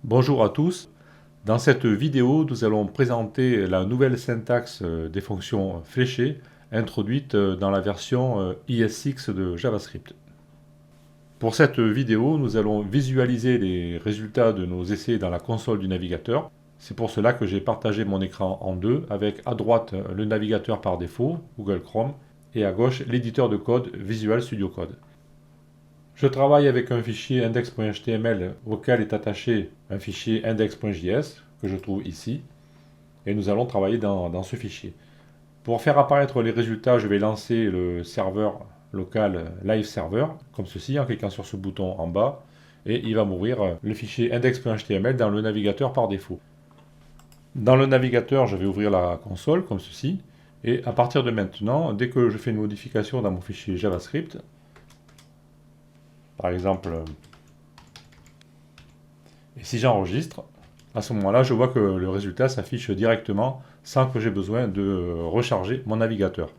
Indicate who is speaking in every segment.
Speaker 1: Bonjour à tous. Dans cette vidéo, nous allons présenter la nouvelle syntaxe des fonctions fléchées introduite dans la version ES6 de JavaScript. Pour cette vidéo, nous allons visualiser les résultats de nos essais dans la console du navigateur. C'est pour cela que j'ai partagé mon écran en deux, avec à droite le navigateur par défaut, Google Chrome, et à gauche l'éditeur de code Visual Studio Code. Je travaille avec un fichier index.html auquel est attaché un fichier index.js que je trouve ici, et nous allons travailler dans ce fichier. Pour faire apparaître les résultats, je vais lancer le serveur local live server, comme ceci, en cliquant sur ce bouton en bas, et il va m'ouvrir le fichier index.html dans le navigateur par défaut. Dans le navigateur, je vais ouvrir la console, comme ceci, et à partir de maintenant, dès que je fais une modification dans mon fichier JavaScript, par exemple, et si j'enregistre, à ce moment-là, je vois que le résultat s'affiche directement sans que j'ai besoin de recharger mon navigateur.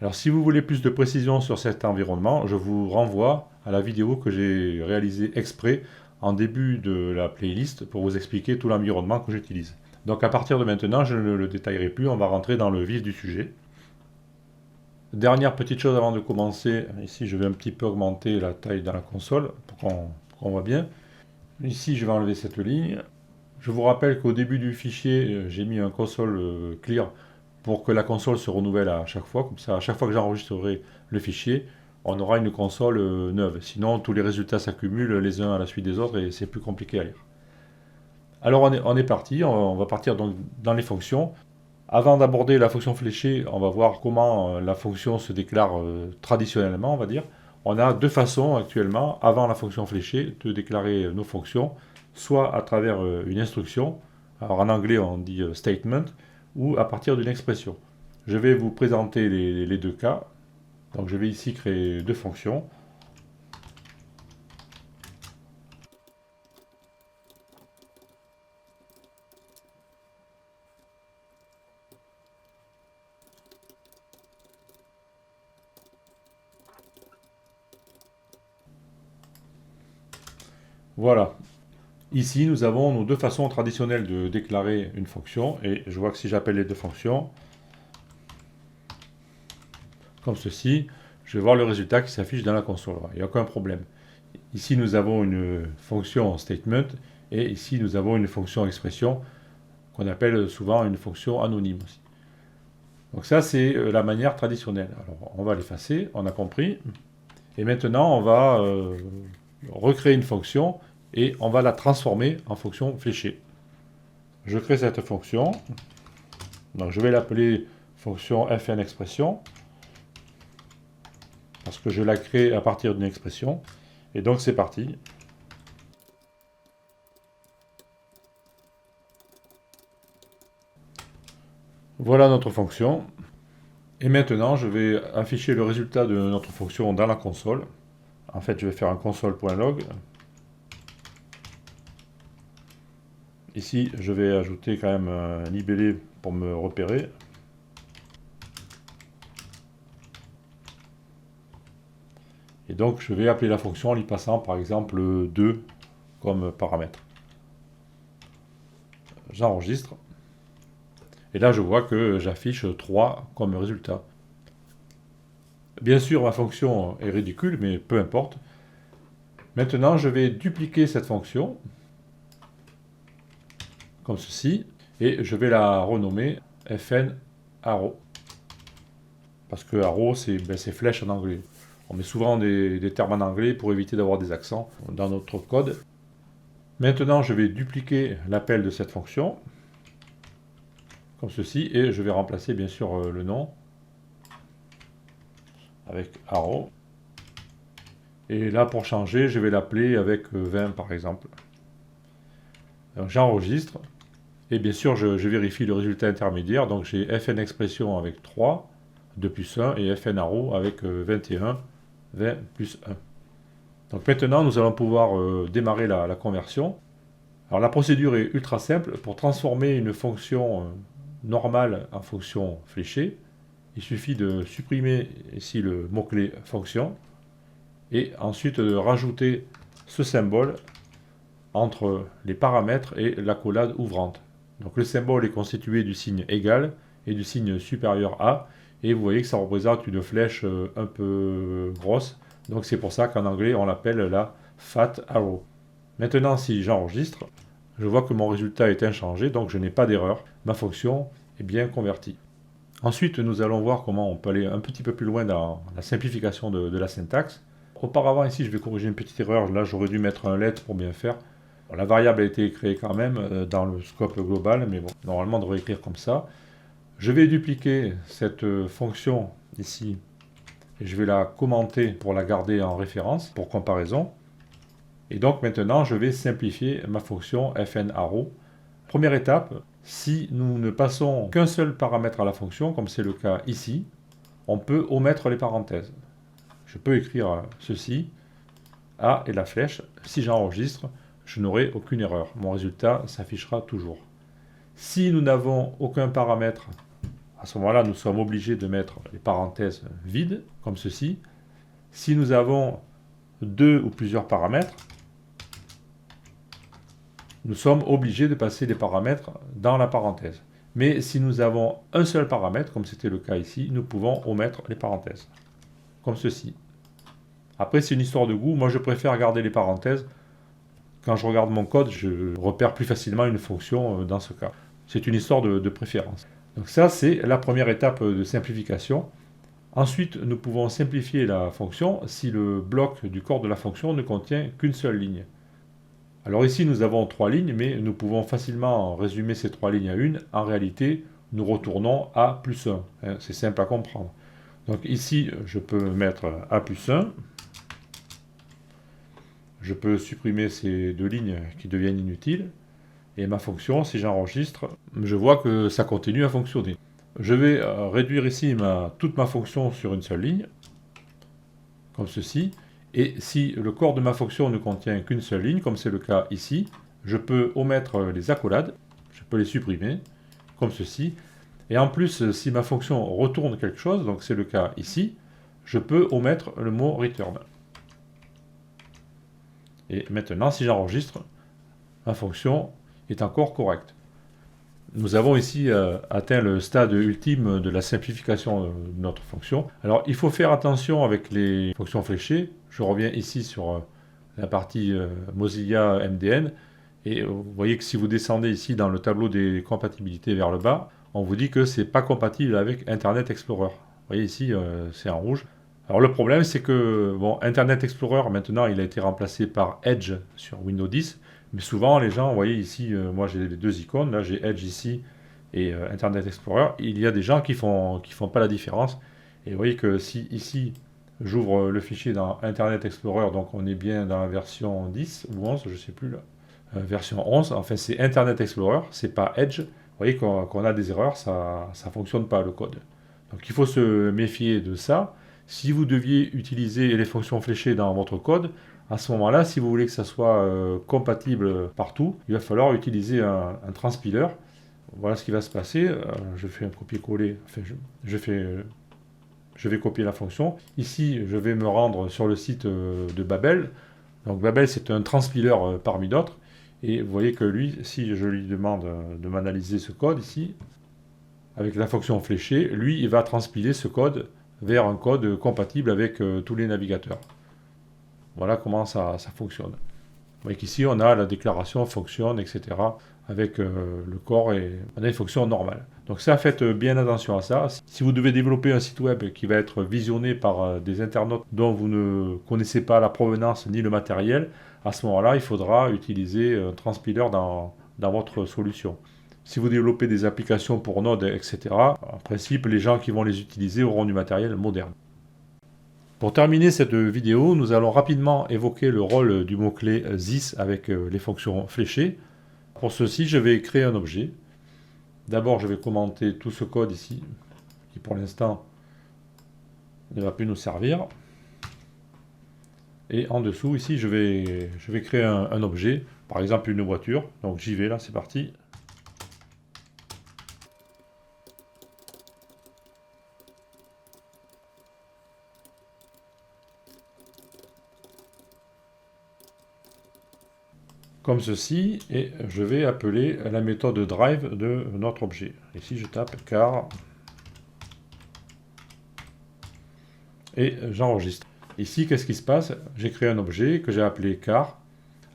Speaker 1: Alors si vous voulez plus de précision sur cet environnement, je vous renvoie à la vidéo que j'ai réalisée exprès en début de la playlist pour vous expliquer tout l'environnement que j'utilise. Donc à partir de maintenant, je ne le détaillerai plus, on va rentrer dans le vif du sujet. Dernière petite chose avant de commencer, ici je vais un petit peu augmenter la taille de la console pour qu'on voit bien. Ici je vais enlever cette ligne. Je vous rappelle qu'au début du fichier, j'ai mis un console clear pour que la console se renouvelle à chaque fois. Comme ça, à chaque fois que j'enregistrerai le fichier, on aura une console neuve. Sinon, tous les résultats s'accumulent les uns à la suite des autres et c'est plus compliqué à lire. Alors on est parti, on va partir donc dans les fonctions. Avant d'aborder la fonction fléchée, on va voir comment la fonction se déclare traditionnellement, on va dire. On a deux façons actuellement, avant la fonction fléchée, de déclarer nos fonctions, soit à travers une instruction, alors en anglais on dit statement, ou à partir d'une expression. Je vais vous présenter les deux cas. Donc je vais ici créer deux fonctions. Voilà. Ici, nous avons nos deux façons traditionnelles de déclarer une fonction, et je vois que si j'appelle les deux fonctions, comme ceci, je vais voir le résultat qui s'affiche dans la console. Il n'y a aucun problème. Ici, nous avons une fonction statement, et ici, nous avons une fonction expression, qu'on appelle souvent une fonction anonyme aussi. Donc ça, c'est la manière traditionnelle. Alors, on va l'effacer, on a compris. Et maintenant, on va recréer une fonction, et on va la transformer en fonction fléchée. Je crée cette fonction. Donc je vais l'appeler fonction fn expression, parce que je la crée à partir d'une expression. Et donc c'est parti. Voilà notre fonction. Et maintenant, je vais afficher le résultat de notre fonction dans la console. En fait, je vais faire un console.log. Ici, je vais ajouter quand même un libellé pour me repérer. Et donc, je vais appeler la fonction en lui passant, par exemple, 2 comme paramètre. J'enregistre. Et là, je vois que j'affiche 3 comme résultat. Bien sûr, ma fonction est ridicule, mais peu importe. Maintenant, je vais dupliquer cette fonction, comme ceci, et je vais la renommer fn arrow. Parce que arrow, c'est flèche en anglais. On met souvent des termes en anglais pour éviter d'avoir des accents dans notre code. Maintenant, je vais dupliquer l'appel de cette fonction, comme ceci, et je vais remplacer bien sûr le nom avec arrow. Et là, pour changer, je vais l'appeler avec 20 par exemple. J'enregistre. Et bien sûr, je vérifie le résultat intermédiaire. Donc j'ai fn expression avec 3, 2 plus 1, et fn arrow avec 21, 20 plus 1. Donc maintenant, nous allons pouvoir démarrer la conversion. Alors la procédure est ultra simple. Pour transformer une fonction normale en fonction fléchée, il suffit de supprimer ici le mot-clé fonction, et ensuite de rajouter ce symbole entre les paramètres et l'accolade ouvrante. Donc le symbole est constitué du signe égal et du signe supérieur à, et vous voyez que ça représente une flèche un peu grosse, donc c'est pour ça qu'en anglais on l'appelle la fat arrow. Maintenant si j'enregistre, je vois que mon résultat est inchangé, donc je n'ai pas d'erreur, ma fonction est bien convertie. Ensuite nous allons voir comment on peut aller un petit peu plus loin dans la simplification de la syntaxe. Auparavant ici je vais corriger une petite erreur, là j'aurais dû mettre un let pour bien faire. Bon, la variable a été créée quand même dans le scope global, mais bon, normalement on devrait écrire comme ça. Je vais dupliquer cette fonction ici et je vais la commenter pour la garder en référence pour comparaison. Et donc maintenant je vais simplifier ma fonction fnArrow. Première étape, si nous ne passons qu'un seul paramètre à la fonction, comme c'est le cas ici, on peut omettre les parenthèses. Je peux écrire ceci, A et la flèche. Si j'enregistre, je n'aurai aucune erreur. Mon résultat s'affichera toujours. Si nous n'avons aucun paramètre, à ce moment-là, nous sommes obligés de mettre les parenthèses vides, comme ceci. Si nous avons deux ou plusieurs paramètres, nous sommes obligés de passer les paramètres dans la parenthèse. Mais si nous avons un seul paramètre, comme c'était le cas ici, nous pouvons omettre les parenthèses, comme ceci. Après, c'est une histoire de goût. Moi, je préfère garder les parenthèses. Quand je regarde mon code, je repère plus facilement une fonction dans ce cas. C'est une histoire de préférence. Donc ça, c'est la première étape de simplification. Ensuite, nous pouvons simplifier la fonction si le bloc du corps de la fonction ne contient qu'une seule ligne. Alors ici, nous avons 3 lignes, mais nous pouvons facilement résumer ces 3 lignes à une. En réalité, nous retournons A plus 1. C'est simple à comprendre. Donc ici, je peux mettre A plus 1. Je peux supprimer ces deux lignes qui deviennent inutiles. Et ma fonction, si j'enregistre, je vois que ça continue à fonctionner. Je vais réduire ici toute ma fonction sur une seule ligne, comme ceci. Et si le corps de ma fonction ne contient qu'une seule ligne, comme c'est le cas ici, je peux omettre les accolades, je peux les supprimer, comme ceci. Et en plus, si ma fonction retourne quelque chose, donc c'est le cas ici, je peux omettre le mot return. Et maintenant, si j'enregistre, ma fonction est encore correcte. Nous avons ici atteint le stade ultime de la simplification de notre fonction. Alors, il faut faire attention avec les fonctions fléchées. Je reviens ici sur la partie Mozilla MDN. Et vous voyez que si vous descendez ici dans le tableau des compatibilités vers le bas, on vous dit que ce n'est pas compatible avec Internet Explorer. Vous voyez ici, c'est en rouge. Alors le problème, c'est que bon, Internet Explorer, maintenant, il a été remplacé par Edge sur Windows 10. Mais souvent, les gens, vous voyez ici, moi j'ai les deux icônes, là j'ai Edge ici et Internet Explorer. Il y a des gens qui font pas la différence. Et vous voyez que si ici, j'ouvre le fichier dans Internet Explorer, donc on est bien dans la version 10 ou 11, je ne sais plus là. Version 11, enfin c'est Internet Explorer, c'est pas Edge. Vous voyez qu'on a des erreurs, ça ne fonctionne pas le code. Donc il faut se méfier de ça. Si vous deviez utiliser les fonctions fléchées dans votre code, à ce moment-là, si vous voulez que ça soit compatible partout, il va falloir utiliser un transpiler. Voilà ce qui va se passer. Je fais un copier-coller. Enfin, je vais copier la fonction. Ici, je vais me rendre sur le site de Babel. Donc Babel, c'est un transpiler parmi d'autres. Et vous voyez que lui, si je lui demande de m'analyser ce code ici, avec la fonction fléchée, lui, il va transpiler ce code vers un code compatible avec tous les navigateurs. Voilà comment ça fonctionne. Vous voyez qu'ici, on a la déclaration fonctionne, etc. avec le corps et on a une fonction normale. Donc ça, faites bien attention à ça. Si vous devez développer un site web qui va être visionné par des internautes dont vous ne connaissez pas la provenance ni le matériel, à ce moment-là, il faudra utiliser un transpiler dans votre solution. Si vous développez des applications pour Node, etc., en principe, les gens qui vont les utiliser auront du matériel moderne. Pour terminer cette vidéo, nous allons rapidement évoquer le rôle du mot-clé this avec les fonctions fléchées. Pour ceci, je vais créer un objet. D'abord, je vais commenter tout ce code ici, qui pour l'instant ne va plus nous servir. Et en dessous, ici, je vais créer un objet, par exemple une voiture. Donc j'y vais, là, c'est parti. comme ceci, et je vais appeler la méthode drive de notre objet. Ici, je tape car et j'enregistre. Ici, qu'est-ce qui se passe? J'ai créé un objet que j'ai appelé car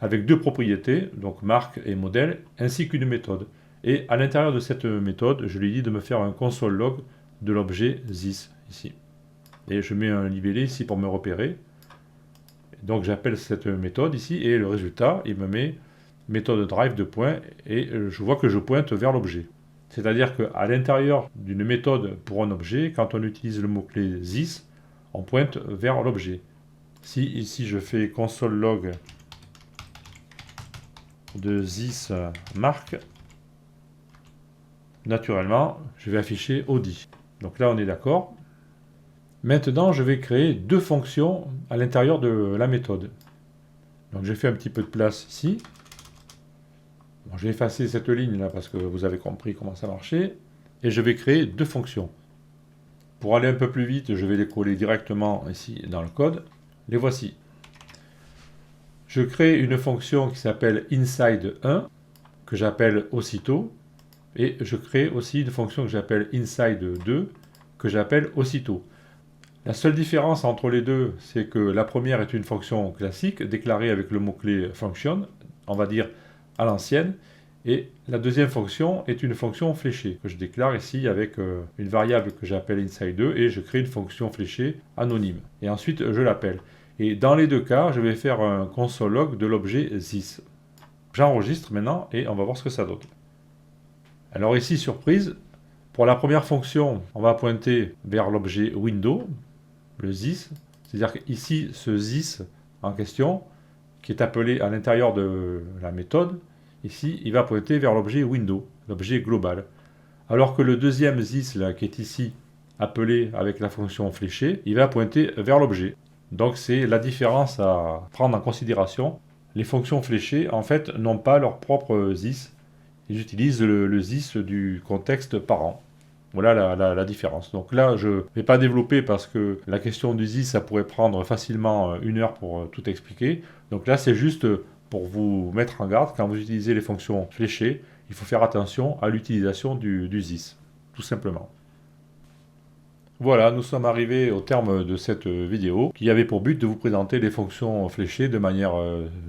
Speaker 1: avec deux propriétés, donc marque et modèle, ainsi qu'une méthode. Et à l'intérieur de cette méthode, je lui dis de me faire un console log de l'objet this, ici. Et je mets un libellé ici pour me repérer. Donc j'appelle cette méthode ici, et le résultat, il me met méthode drive de point, et je vois que je pointe vers l'objet. C'est-à-dire qu'à l'intérieur d'une méthode pour un objet, quand on utilise le mot-clé this, on pointe vers l'objet. Si ici je fais console log de this marque, naturellement, je vais afficher Audi. Donc là, on est d'accord. Maintenant, je vais créer deux fonctions à l'intérieur de la méthode. Donc, j'ai fait un petit peu de place ici. Bon, je vais effacer cette ligne là parce que vous avez compris comment ça marchait. Et je vais créer deux fonctions. Pour aller un peu plus vite, je vais les coller directement ici dans le code. Les voici. Je crée une fonction qui s'appelle inside1, que j'appelle aussitôt. Et je crée aussi une fonction que j'appelle inside2, que j'appelle aussitôt. La seule différence entre les deux, c'est que la première est une fonction classique, déclarée avec le mot-clé function, on va dire à l'ancienne, et la deuxième fonction est une fonction fléchée, que je déclare ici avec une variable que j'appelle inside2, et je crée une fonction fléchée anonyme. Et ensuite, je l'appelle. Et dans les deux cas, je vais faire un console log de l'objet this. J'enregistre maintenant, et on va voir ce que ça donne. Alors ici, surprise, pour la première fonction, on va pointer vers l'objet window, le this, c'est-à-dire qu'ici, ce this en question, qui est appelé à l'intérieur de la méthode, ici, il va pointer vers l'objet window, l'objet global. Alors que le deuxième this, là, qui est ici, appelé avec la fonction fléchée, il va pointer vers l'objet. Donc c'est la différence à prendre en considération. Les fonctions fléchées, en fait, n'ont pas leur propre this. Ils utilisent le this du contexte parent. Voilà la différence. Donc là, je ne vais pas développer parce que la question du this, ça pourrait prendre facilement 1 heure pour tout expliquer. Donc là, c'est juste pour vous mettre en garde. Quand vous utilisez les fonctions fléchées, il faut faire attention à l'utilisation du this, tout simplement. Voilà, nous sommes arrivés au terme de cette vidéo qui avait pour but de vous présenter les fonctions fléchées de manière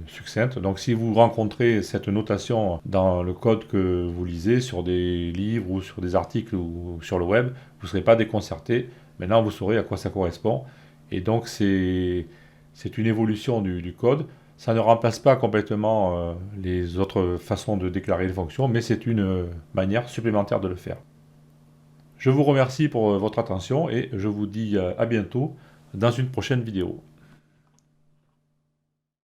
Speaker 1: succincte. Donc si vous rencontrez cette notation dans le code que vous lisez sur des livres ou sur des articles ou sur le web, vous ne serez pas déconcerté. Maintenant, vous saurez à quoi ça correspond. Et donc c'est une évolution du code. Ça ne remplace pas complètement les autres façons de déclarer les fonctions, mais c'est une manière supplémentaire de le faire. Je vous remercie pour votre attention et je vous dis à bientôt dans une prochaine vidéo.